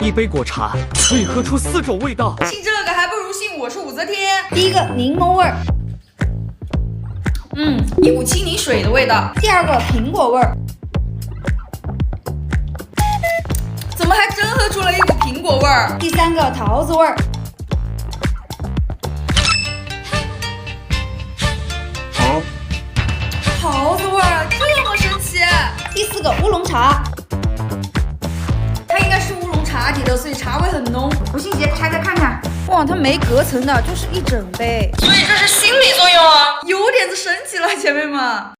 一杯果茶可以喝出4种味道。信这个还不如信我是武则天。第一个柠檬味儿，一股清柠水的味道。第二个苹果味儿，怎么还真喝出了一股苹果味儿？第三个桃子味儿，桃子味儿，这么神奇！第四个乌龙茶。它应该是乌龙茶底的，所以茶味很浓。不信直接拆开看看。哇，它没隔层的，就是一整杯，所以这是心理作用啊。有点子神奇了，姐妹们。